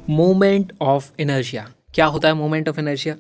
Moment of inertia. क्या होता है मोमेंट ऑफ इनर्शिया?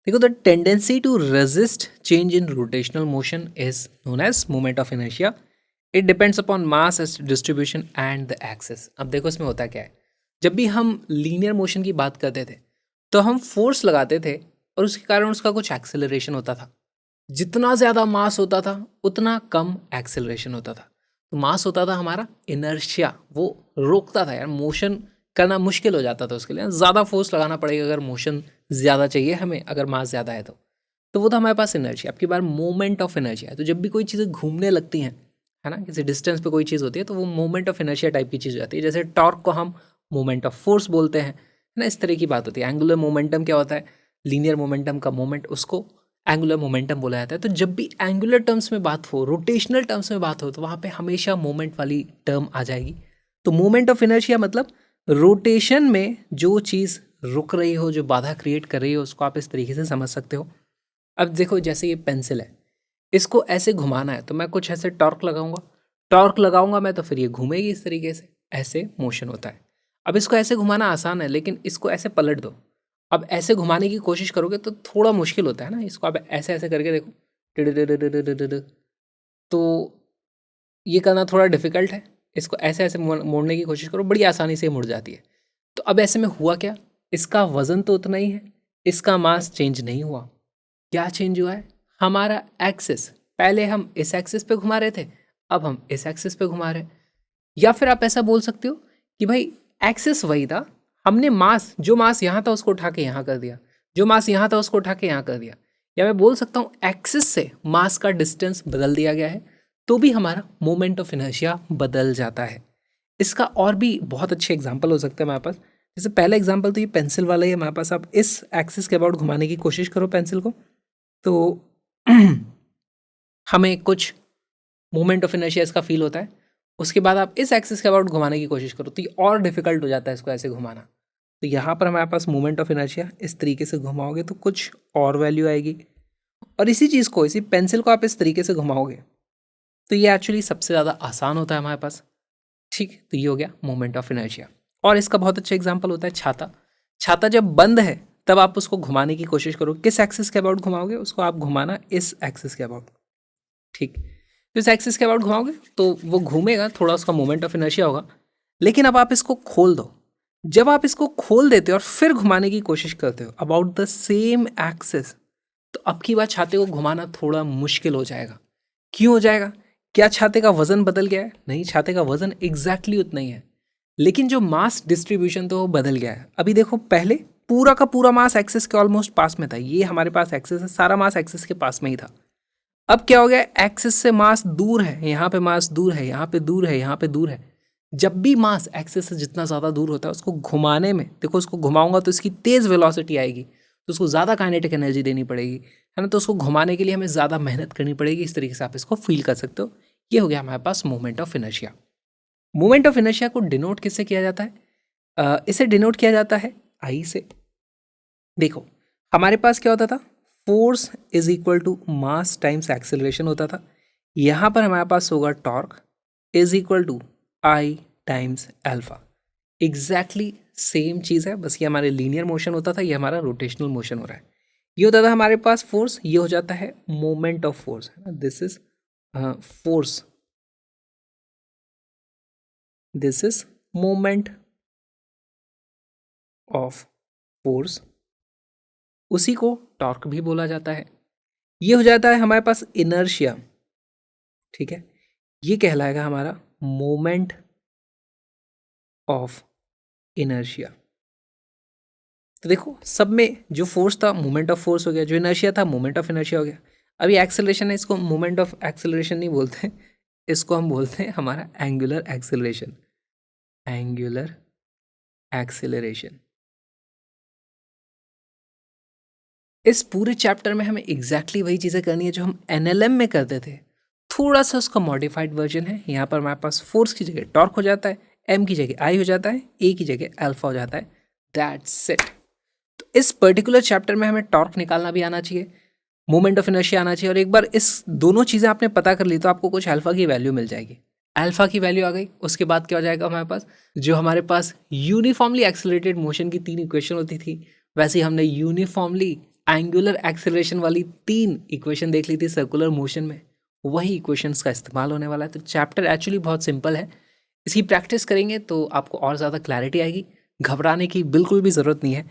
देखो, the tendency to resist change in rotational motion is known as moment of inertia. It depends upon mass distribution and the axis. अब देखो इसमें होता क्या है, जब भी हम लीनियर मोशन की बात करते थे तो हम फोर्स लगाते थे और उसके कारण उसका कुछ एक्सेलरेशन होता था। जितना ज़्यादा मास होता था उतना कम एक्सेलरेशन होता था। तो मास होता था हमारा इनर्शिया, वो रोकता था यार, मोशन करना मुश्किल हो जाता था उसके लिए। ज़्यादा फोर्स लगाना पड़ेगा अगर मोशन ज़्यादा चाहिए हमें, अगर मास ज़्यादा है तो वो था हमारे पास इनर्शिया। अब की बार मोमेंट ऑफ इनर्शिया है। तो जब भी कोई चीज़ें घूमने लगती हैं, है ना, किसी डिस्टेंस पे कोई चीज़ होती है तो वो मोमेंट ऑफ इनर्शिया टाइप की चीज़ हो जाती है। जैसे टॉर्क को हम मोमेंट ऑफ फोर्स बोलते हैं, है ना, इस तरह की बात होती है। एंगुलर मोमेंटम क्या होता है? लीनियर मोमेंटम का मोमेंट, उसको एंगुलर मोमेंटम बोला जाता है। तो जब भी एंगुलर टर्म्स में बात हो, रोटेशनल टर्म्स में बात हो, तो वहाँ पे हमेशा मोमेंट वाली टर्म आ जाएगी। तो मोमेंट ऑफ इनर्शिया मतलब रोटेशन में जो चीज़ रुक रही हो, जो बाधा क्रिएट कर रही हो, उसको आप इस तरीके से समझ सकते हो। अब देखो, जैसे ये पेंसिल है, इसको ऐसे घुमाना है तो मैं कुछ ऐसे टॉर्क लगाऊंगा मैं, तो फिर ये घूमेगी इस तरीके से, ऐसे मोशन होता है। अब इसको ऐसे घुमाना आसान है, लेकिन इसको ऐसे पलट दो। अब ऐसे घुमाने की कोशिश करोगे तो थोड़ा मुश्किल होता है ना। इसको आप ऐसे ऐसे करके देखो, टिड-टिड-टिड-टिड-टिड-टिड। तो ये करना थोड़ा डिफिकल्ट है। इसको ऐसे ऐसे मोड़ने की कोशिश करो, बड़ी आसानी से मुड़ जाती है। तो अब ऐसे में हुआ क्या, इसका वजन तो उतना ही है, इसका मास चेंज नहीं हुआ। क्या चेंज हुआ है? हमारा एक्सिस। पहले हम इस एक्सिस पे घुमा रहे थे, अब हम इस एक्सिस पे घुमा रहे हैं। या फिर आप ऐसा बोल सकते हो कि भाई एक्सिस वही था, हमने मास, जो मास यहाँ था उसको उठा के यहाँ कर दिया, जो मास यहाँ था उसको उठा के यहाँ कर दिया। या मैं बोल सकता हूँ एक्सिस से मास का डिस्टेंस बदल दिया गया है, तो भी हमारा मोमेंट ऑफ इनर्शिया बदल जाता है। इसका और भी बहुत अच्छे एग्जाम्पल हो सकते हैं हमारे पास। जैसे पहला एग्जाम्पल तो ये पेंसिल वाला ही है हमारे पास। आप इस एक्सिस के अबाउट घुमाने की कोशिश करो पेंसिल को, तो हमें कुछ मोमेंट ऑफ इनर्शिया इसका फील होता है। उसके बाद आप इस एक्सिस के अबाउट घुमाने की कोशिश करो तो ये और डिफिकल्ट हो जाता है इसको ऐसे घुमाना। तो यहाँ पर हमारे पास मोमेंट ऑफ इनर्शिया इस तरीके से घुमाओगे तो कुछ और वैल्यू आएगी, और इसी चीज़ को, इसी पेंसिल को आप इस तरीके से घुमाओगे तो ये एक्चुअली सबसे ज़्यादा आसान होता है हमारे पास। ठीक, तो ये हो गया मोमेंट ऑफ इनर्शिया। और इसका बहुत अच्छा एग्जाम्पल होता है छाता। छाता जब बंद है तब आप उसको घुमाने की कोशिश करो, किस एक्सिस के अबाउट घुमाओगे उसको? आप घुमाना इस एक्सिस के अबाउट। ठीक, तो इस एक्सिस के अबाउट घुमाओगे तो वो घूमेगा, थोड़ा उसका मोमेंट ऑफ इनर्शिया होगा। लेकिन अब आप इसको खोल दो। जब आप इसको खोल देते हो और फिर घुमाने की कोशिश करते हो अबाउट द सेम एक्सिस, तो अब की बार छाते को घुमाना थोड़ा मुश्किल हो जाएगा। क्यों हो जाएगा? क्या छाते का वजन बदल गया है? नहीं, छाते का वजन एग्जैक्टली उतना ही है, लेकिन जो मास डिस्ट्रीब्यूशन तो वो बदल गया है। अभी देखो, पहले पूरा का पूरा मास एक्सिस के ऑलमोस्ट पास में था। ये हमारे पास एक्सिस है, सारा मास एक्सिस के पास में ही था। अब क्या हो गया, एक्सिस से मास दूर है, यहाँ पे मास दूर है, यहाँ पे दूर है, यहाँ पे दूर है। जब भी मास एक्सिस से जितना ज़्यादा दूर होता है उसको घुमाने में, देखो उसको घुमाऊंगा तो इसकी तेज़ वेलोसिटी आएगी, तो उसको ज़्यादा काइनेटिक एनर्जी देनी पड़ेगी, है ना। तो उसको घुमाने के लिए हमें ज़्यादा मेहनत करनी पड़ेगी। इस तरीके से आप इसको फील कर सकते हो। ये हो गया हमारे पास moment of inertia. Moment of inertia को डिनोट किससे किया जाता है? इसे डिनोट किया जाता है आई से। देखो, हमारे पास क्या होता था, force is equal to mass times acceleration होता था। यहाँ पर हमारे पास होगा torque is equal to I times alpha. Exactly same चीज़ है, बस ये हमारे लीनियर मोशन होता था, ये हमारा रोटेशनल मोशन हो रहा है। ये होता था हमारे पास फोर्स, ये हो जाता है मोमेंट ऑफ फोर्स, है ना। This is force, this is moment of force, उसी को टॉर्क भी बोला जाता है। ये हो जाता है हमारे पास इनर्शिया, ठीक है। ये कहलाएगा हमारा मोमेंट ऑफ इनर्शिया। तो देखो, सब में जो फोर्स था मोमेंट ऑफ फोर्स हो गया, जो इनर्शिया था मोमेंट ऑफ इनर्शिया हो गया। अभी एक्सेलरेशन है, इसको मोमेंट ऑफ एक्सेलरेशन नहीं बोलते, इसको हम बोलते हैं हमारा एंगुलर एक्सेलरेशन। Angular acceleration. इस पूरे चैप्टर में हमें एग्जैक्टली वही चीज़ें करनी है जो हम एनएलएम में करते थे। थोड़ा सा उसका मॉडिफाइड वर्जन है। यहाँ पर हमारे पास फोर्स की जगह टॉर्क हो जाता है, एम की जगह आई हो जाता है, ए की जगह अल्फा हो जाता है। That's it. तो इस पर्टिकुलर चैप्टर में हमें टॉर्क निकालना भी आना चाहिए, मोमेंट ऑफ इनर्शिया आना चाहिए, और एक बार इस दोनों चीज़ें आपने पता कर ली तो आपको कुछ अल्फा की वैल्यू मिल जाएगी। अल्फा की वैल्यू आ गई, उसके बाद क्या हो जाएगा हमारे पास, जो हमारे पास यूनिफॉर्मली एक्सेलरेटेड मोशन की 3 इक्वेशन होती थी, वैसे ही हमने यूनिफॉर्मली एंगुलर एक्सेलरेशन वाली 3 इक्वेशन देख ली थी सर्कुलर मोशन में, वही इक्वेशंस का इस्तेमाल होने वाला है। तो चैप्टर एक्चुअली बहुत सिंपल है, इसकी प्रैक्टिस करेंगे तो आपको और ज़्यादा क्लैरिटी आएगी, घबराने की बिल्कुल भी ज़रूरत नहीं है।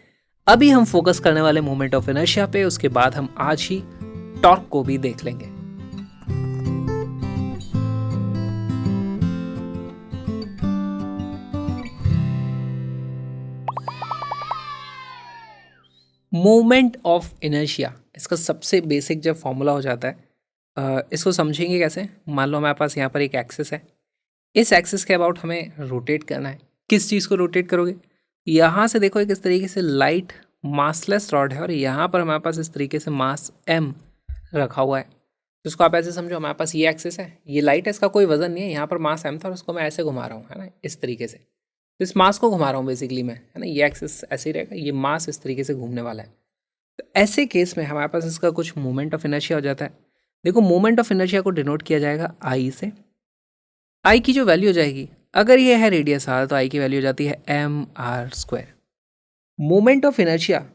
अभी हम फोकस करने वाले मोमेंट ऑफ इनर्शिया पे, उसके बाद हम आज ही टॉर्क को भी देख लेंगे। मोमेंट ऑफ इनर्शिया, इसका सबसे बेसिक जब फॉर्मूला हो जाता है, इसको समझेंगे कैसे। मान लो हमारे पास यहाँ पर एक एक्सिस है, इस एक्सिस के अबाउट हमें रोटेट करना है। किस चीज़ को रोटेट करोगे, यहाँ से देखो एक इस तरीके से लाइट मासलेस रॉड है और यहाँ पर हमारे पास इस तरीके से मास m रखा हुआ है। तो इसको आप ऐसे समझो, हमारे पास ये एक्सिस है, ये लाइट है, इसका कोई वजन नहीं है, यहाँ पर मास m था और उसको मैं ऐसे घुमा रहा हूँ, है ना, इस तरीके से। तो इस मास को घुमा रहा हूँ बेसिकली मैं, है ना, ये एक्सिस ऐसे ही रहेगा, ये मास इस तरीके से घूमने वाला है। तो ऐसे केस में हमारे पास इसका कुछ मोमेंट ऑफ इनर्शिया हो जाता है। देखो मोमेंट ऑफ इनर्शिया को डिनोट किया जाएगा आई से। आई की जो वैल्यू हो जाएगी, अगर ये है रेडियस आर, तो आई की वैल्यू हो जाती है mr²। मोमेंट ऑफ इनर्शिया,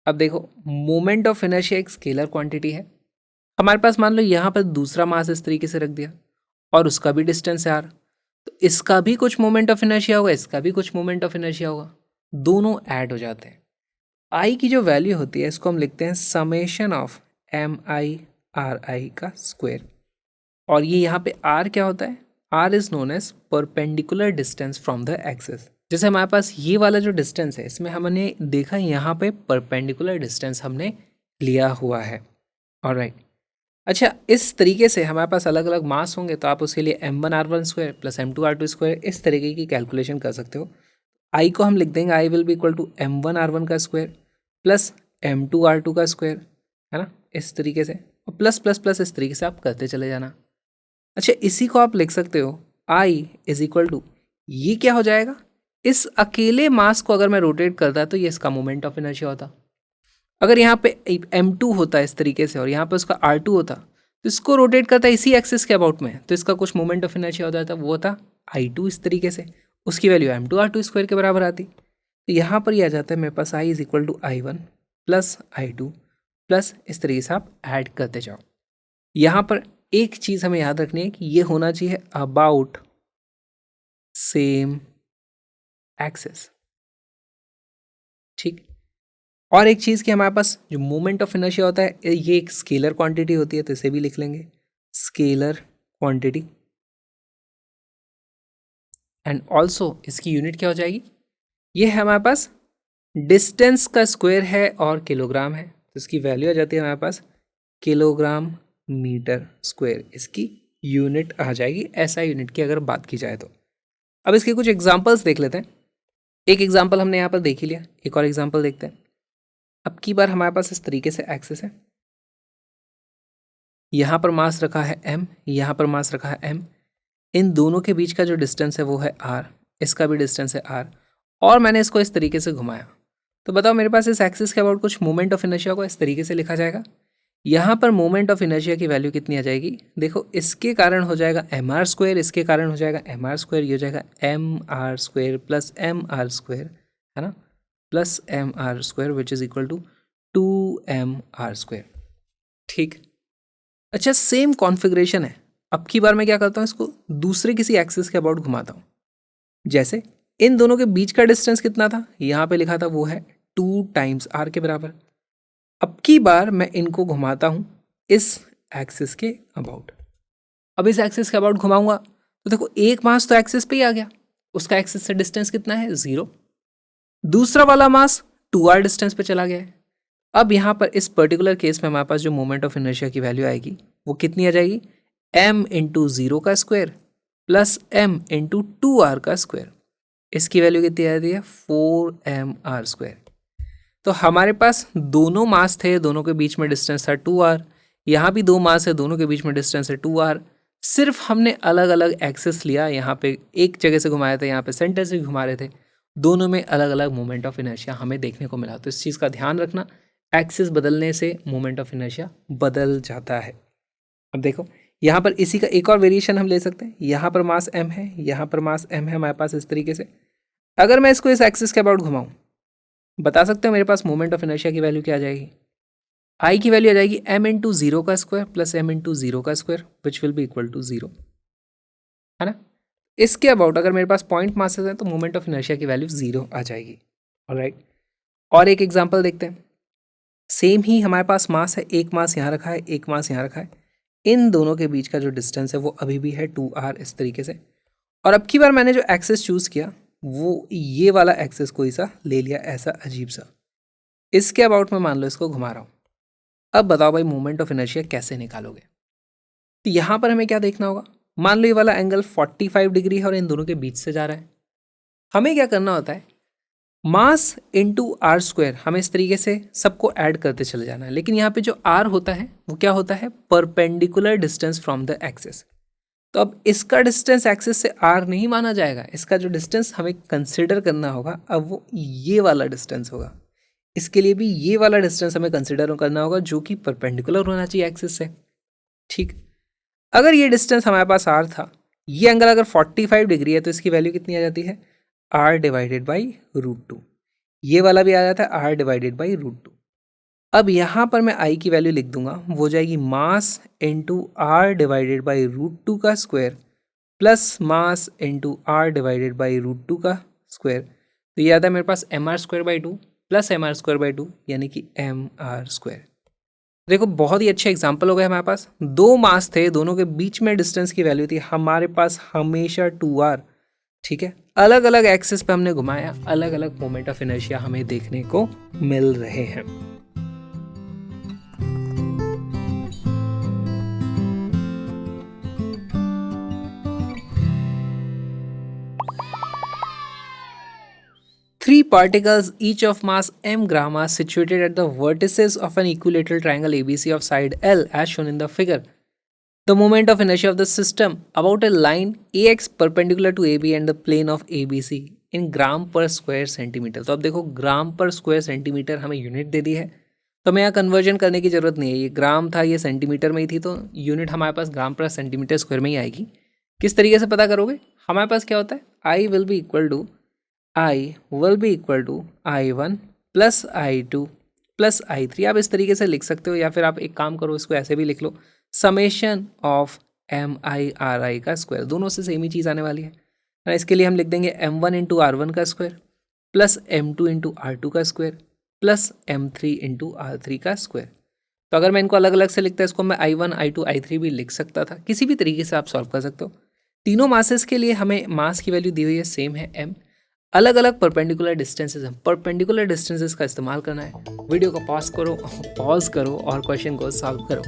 अब देखो मोमेंट ऑफ इनर्शिया एक स्केलर क्वांटिटी है। हमारे पास मान लो यहाँ पर दूसरा मास इस तरीके से रख दिया और उसका भी डिस्टेंस है r, तो इसका भी कुछ मोमेंट ऑफ इनर्शिया होगा, इसका भी कुछ मोमेंट ऑफ इनर्शिया होगा, दोनों ऐड हो जाते हैं। आई की जो वैल्यू होती है, इसको हम लिखते हैं समेशन ऑफ MI/RI का स्क्वायर। और ये यहाँ पे r क्या होता है, r is known as perpendicular distance from the axis. जैसे हमारे पास ये वाला जो डिस्टेंस है, इसमें हमने देखा यहाँ पे परपेंडिकुलर डिस्टेंस हमने लिया हुआ है। ऑलराइट, अच्छा इस तरीके से हमारे पास अलग अलग मास होंगे, तो आप उसके लिए m1r1² प्लस m2r2² इस तरीके की कैलकुलेशन कर सकते हो। आई को हम लिख देंगे, I will be equal to m1r1 का स्क्वायर प्लस m2r2 का स्क्वायर, है ना, इस तरीके से, और प्लस प्लस प्लस इस तरीके से आप करते चले जाना। अच्छा इसी को आप लिख सकते हो, आई इज इक्वल टू, ये क्या हो जाएगा, इस अकेले मास को अगर मैं रोटेट करता तो ये इसका मोमेंट ऑफ इनर्शिया होता। अगर यहाँ पे m2 होता इस तरीके से और यहाँ पे उसका r2 होता, तो इसको रोटेट करता इसी एक्सिस के अबाउट में, तो इसका कुछ मोमेंट ऑफ इनर्शिया हो जाता, वो था i2 इस तरीके से, उसकी वैल्यू m2r2² के बराबर आती। तो यहाँ पर ये आ जाता है मेरे पास i is equal to i1 plus i2 plus इस तरीके से आप ऐड करते जाओ। यहाँ पर एक चीज़ हमें याद रखनी है कि ये होना चाहिए अबाउट सेम एक्सिस, ठीक। और एक चीज़ कि हमारे पास जो मोमेंट ऑफ इनर्शिया होता है, ये एक स्केलर क्वांटिटी होती है, तो इसे भी लिख लेंगे स्केलर क्वांटिटी। एंड ऑल्सो इसकी यूनिट क्या हो जाएगी, ये है हमारे पास डिस्टेंस का स्क्वायर है और किलोग्राम है, तो इसकी वैल्यू आ जाती है हमारे पास किलोग्राम मीटर स्क्वायर, इसकी यूनिट आ जाएगी, ऐसा यूनिट की अगर बात की जाए तो। अब इसके कुछ एग्जांपल्स देख लेते हैं। एक एग्जांपल हमने यहाँ पर देख ही लिया, एक और एग्जांपल देखते हैं। अब की बार हमारे पास इस तरीके से एक्सिस है, यहाँ पर मास रखा है m, यहाँ पर मास रखा है m, इन दोनों के बीच का जो डिस्टेंस है वो है r, इसका भी डिस्टेंस है r, और मैंने इसको इस तरीके से घुमाया। तो बताओ मेरे पास इस एक्सिस के अबाउट कुछ मोमेंट ऑफ इनर्शिया को इस तरीके से लिखा जाएगा। यहाँ पर मोमेंट ऑफ इनर्शिया की वैल्यू कितनी आ जाएगी, देखो इसके कारण हो जाएगा mr², इसके कारण हो जाएगा mr², ये हो जाएगा mr² प्लस mr², है ना, plus mr² which is equal to 2mr², ठीक। अच्छा सेम कॉन्फ़िगरेशन है, अब की बार मैं क्या करता हूँ, इसको दूसरे किसी एक्सिस के अबाउट घुमाता हूँ। जैसे इन दोनों के बीच का डिस्टेंस कितना था, यहाँ पे लिखा था वो है 2 टाइम्स r के बराबर। अब की बार मैं इनको घुमाता हूँ इस एक्सिस के अबाउट। अब इस एक्सिस के अबाउट घुमाऊंगा तो देखो एक मास तो एक्सिस पे ही आ गया, उसका एक्सिस से डिस्टेंस कितना है 0, दूसरा वाला मास 2r डिस्टेंस पे चला गया है। अब यहाँ पर इस पर्टिकुलर केस में हमारे पास जो मोमेंट ऑफ इनर्शिया की वैल्यू आएगी वो कितनी आ जाएगी, m इंटू 0 का square plus m into 2r का स्क्वायर, इसकी वैल्यू कितनी आ रही है 4mr²। तो हमारे पास दोनों मास थे, दोनों के बीच में डिस्टेंस था 2r, यहाँ भी दो मास है, दोनों के बीच में डिस्टेंस है 2r, सिर्फ हमने अलग अलग एक्सिस लिया, यहाँ पे एक जगह से घुमाए थे, यहाँ पे सेंटर से घुमा रहे थे, दोनों में अलग अलग मोमेंट ऑफ इनर्शिया हमें देखने को मिला। तो इस चीज़ का ध्यान रखना, एक्सिस बदलने से मोमेंट ऑफ इनर्शिया बदल जाता है। अब देखो यहाँ पर इसी का एक और वेरिएशन हम ले सकते हैं, यहाँ पर मास m है, यहाँ पर मास m है हमारे पास इस तरीके से। अगर मैं इसको इस एक्सिस के अबाउट घुमाऊँ, बता सकते हो मेरे पास मोमेंट ऑफ इनर्शिया की वैल्यू क्या आ जाएगी? आई की वैल्यू आ जाएगी m इंटू जीरो का square plus m into zero का square which will be equal to zero, है ना। इसके अबाउट अगर मेरे पास पॉइंट मासेस हैं तो मोमेंट ऑफ इनर्शिया की वैल्यू जीरो आ जाएगी। ऑलराइट, और एक एग्जांपल देखते हैं। सेम ही हमारे पास मास है, एक मास यहाँ रखा है, एक मास यहाँ रखा है। इन दोनों के बीच का जो डिस्टेंस है वो अभी भी है 2r इस तरीके से। और अब की बार मैंने जो एक्सेस चूज़ किया वो ये वाला एक्सेस कोई सा ले लिया, ऐसा अजीब सा। इसके अबाउट में मान लो इसको घुमा रहा हूँ। अब बताओ भाई मोमेंट ऑफ इनर्शिया कैसे निकालोगे? तो यहाँ पर हमें क्या देखना होगा, मान लो ये वाला एंगल 45 डिग्री है और इन दोनों के बीच से जा रहा है। हमें क्या करना होता है, मास इंटू आर स्क्वायर, हमें इस तरीके से सबको ऐड करते चले जाना है। लेकिन यहाँ पे जो आर होता है वो क्या होता है, perpendicular distance from the axis. तो अब इसका डिस्टेंस एक्सिस से आर नहीं माना जाएगा, इसका जो डिस्टेंस हमें कंसिडर करना होगा अब वो ये वाला डिस्टेंस होगा। इसके लिए भी ये वाला डिस्टेंस हमें कंसिडर करना होगा जो कि परपेंडिकुलर होना चाहिए एक्सिस से। ठीक, अगर ये डिस्टेंस हमारे पास आर था, ये एंगल अगर 45 डिग्री है तो इसकी वैल्यू कितनी आ जाती है, R divided by root two. ये वाला भी आ जाता है R divided by root two. अब यहाँ पर मैं आई की वैल्यू लिख दूंगा, वो हो जाएगी mass into R divided by root two का square plus mass into R divided by root two का स्क्वायर। तो ये आता है मेरे पास M R square by two plus M R square by two यानी कि एम आर स्क्वायर। देखो बहुत ही अच्छे एग्जाम्पल हो गए हमारे पास। दो मास थे, दोनों के बीच में डिस्टेंस की वैल्यू थी हमारे पास हमेशा 2r। ठीक है, अलग अलग एक्सिस पे हमने घुमाया, अलग अलग मोमेंट ऑफ इनर्शिया हमें देखने को मिल रहे हैं। Three particles, each of mass m gram, are situated at the vertices of an equilateral triangle ABC of side L as shown in the figure. The moment of inertia of the system about a line AX perpendicular to AB and the plane of ABC in ग्राम पर square centimetre. तो अब देखो ग्राम पर square centimetre हमें unit दे दी है, तो हमें यहाँ कन्वर्जन करने की जरूरत नहीं है। ये ग्राम था, ये सेंटीमीटर में ही थी, तो यूनिट हमारे पास ग्राम पर सेंटीमीटर स्क्वायर में ही आएगी। किस तरीके से पता करोगे, हमारे पास क्या होता है, I will be equal to I1 plus I2 plus I3। आप इस तरीके से लिख सकते हो, या फिर आप एक काम करो, इसको ऐसे भी लिख लो, समेशन ऑफ MI/RI का स्क्वायर। दोनों से सेम ही चीज़ आने वाली है ना। इसके लिए हम लिख देंगे M1 इंटू R1 का square plus M2 into R2 का square plus M3 into R3 का स्क्वायर। तो अगर मैं इनको अलग अलग से लिखता, इसको मैं I1 I2 I3 भी लिख सकता था। किसी भी तरीके से आप सॉल्व कर सकते हो। तीनों मासेस के लिए हमें मास की वैल्यू दी हुई है, सेम है m। अलग अलग परपेंडिकुलर डिस्टेंसेस हैं, परपेंडिकुलर डिस्टेंसेस का इस्तेमाल करना है। वीडियो को पॉज करो और क्वेश्चन को सॉल्व करो।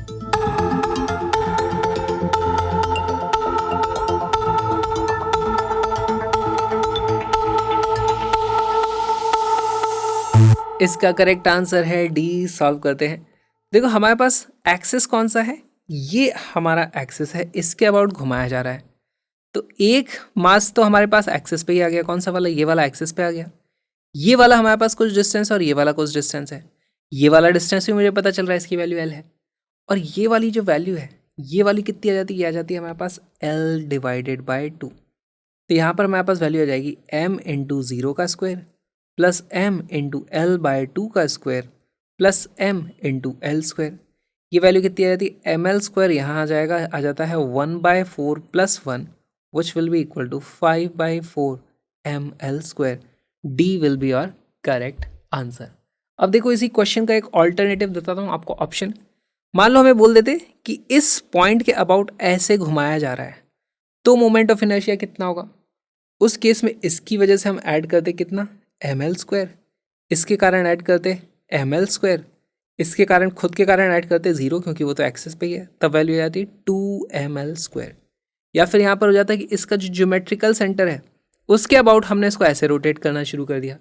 इसका करेक्ट आंसर है डी। सॉल्व करते हैं। देखो हमारे पास एक्सिस कौन सा है, ये हमारा एक्सिस है, इसके अबाउट घुमाया जा रहा है। तो एक मास तो हमारे पास एक्सिस पे ही आ गया, कौन सा वाला, ये वाला एक्सिस पे आ गया। ये वाला हमारे पास कुछ डिस्टेंस और ये वाला कुछ डिस्टेंस है। ये वाला डिस्टेंस भी मुझे पता चल रहा है, इसकी वैल्यू एल है। और ये वाली जो वैल्यू है, ये वाली कितनी आ जाती है, ये आ जाती है हमारे पास एल डिवाइडेड बाई टू। तो यहाँ पर हमारे पास वैल्यू आ जाएगी एम इंटू जीरो का square plus M into L by two का square plus M into L square. ये वैल्यू कितनी आ जाती है, एम एल स्क्वायर यहाँ आ जाता है 1/4 plus 1 which will be equal to 5/4 ml square. D will be your correct answer. अब देखो इसी क्वेश्चन का एक ऑल्टरनेटिव देता हूँ आपको ऑप्शन। मान लो हमें बोल देते कि इस पॉइंट के अबाउट ऐसे घुमाया जा रहा है, तो मोमेंट ऑफ इनर्शिया कितना होगा। उस केस में इसकी वजह से हम ऐड करते कितना, ml स्क्वायर, इसके कारण ऐड करते ml स्क्वायर, इसके कारण खुद के कारण ऐड करते 0 क्योंकि वो तो एक्सेस पे ही है, तब वैल्यू आ जाती है 2ml स्क्वायर। या फिर यहाँ पर हो जाता है कि इसका जो ज्योमेट्रिकल सेंटर है उसके अबाउट हमने इसको ऐसे रोटेट करना शुरू कर दिया,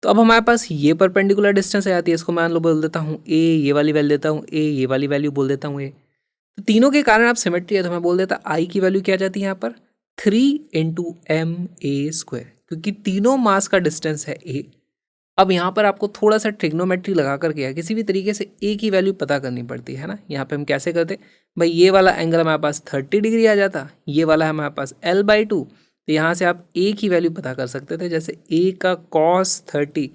तो अब हमारे पास ये परपेंडिकुलर डिस्टेंस आ जाती है। इसको मान लो बोल देता हूँ ए, ये वाली वैल्यू देता हूँ ए, ये वाली वैल्यू बोल देता हूँ ए। तो तीनों के कारण आप सिमेट्री है, तो मैं बोल देता आई की वैल्यू क्या जाती है यहाँ पर 3 इंटू एम ए स्क्वायर, क्योंकि तीनों मास का डिस्टेंस है ए। अब यहाँ पर आपको थोड़ा सा ट्रिग्नोमेट्री लगा कर किया, किसी भी तरीके से ए की वैल्यू पता करनी पड़ती है ना। यहाँ पे हम कैसे करते, भाई ये वाला एंगल हमारे पास 30 डिग्री आ जाता, ये वाला है हमारे पास L/2, तो यहाँ से आप ए की वैल्यू पता कर सकते थे, जैसे ए का cos 30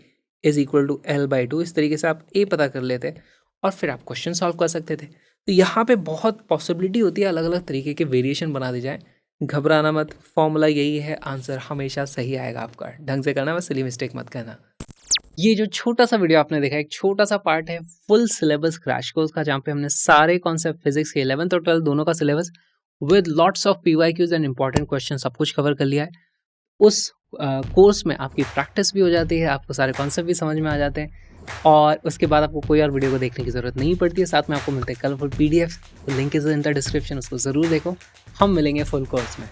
is equal to L/2, इस तरीके से आप ए पता कर लेते और फिर आप क्वेश्चन सॉल्व कर सकते थे। तो यहाँ पे बहुत पॉसिबिलिटी होती है अलग अलग तरीके के वेरिएशन बना दी जाए। घबराना मत, फॉर्मूला यही है, आंसर हमेशा सही आएगा आपका। ढंग से करना, बस सिली मिस्टेक मत करना। ये जो छोटा सा वीडियो आपने देखा, एक छोटा सा पार्ट है फुल सिलेबस क्रैश कोर्स का, जहाँ पे हमने सारे कॉन्सेप्ट फिजिक्स के 11th और 12th दोनों का syllabus with lots of PYQs and important question सब कुछ कवर कर लिया है। उस कोर्स में आपकी प्रैक्टिस भी हो जाती है, आपको सारे कॉन्सेप्ट भी समझ में आ जाते हैं, और उसके बाद आपको कोई और वीडियो को देखने की ज़रूरत नहीं पड़ती है। साथ में आपको मिलते हैं colourful PDF, link is in the description, उसको ज़रूर देखो। हम मिलेंगे फुल कोर्स में।